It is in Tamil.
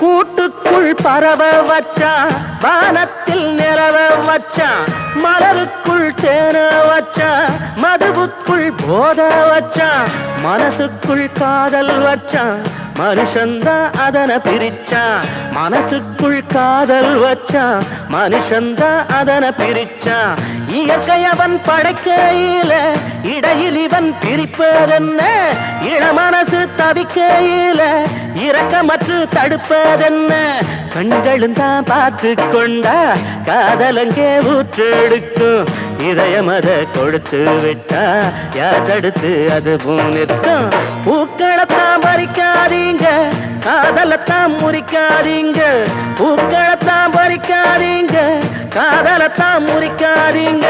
கூட்டுக்குள் பரவ வச்சான், வானத்தில் நிலவ வச்சான், மலருக்குள் தேன வச்சான், மதுவுக்குள் போத வச்சான், மனசுக்குள் காதல் வச்சான், மனுஷந்தான் அதனை பிரிச்சான். மனசுக்குள் காதல் வச்சான், மனுஷந்தான் அதனை பிரிச்சான். இயற்கையவன் படைக்கையில இடையில் இவன் பிரிப்பதென்ன? இளமனசு தவிக்கையில இரக்கமற்று தடுப்பதென்ன? கண்களும் தான் பார்த்து கொண்டா காதலங்கே ஊற்றெடுக்கும். இதயம் அதை கொடுத்து விட்டா யார் தடுத்து அது நிற்கும்? பூக்களத்தான் பறிக்காதீங்க, காதலத்தான் முறிக்காதீங்க. பூக்களத்தான் பறிக்காதீங்க, காதலத்தான் முறிக்காதீங்க.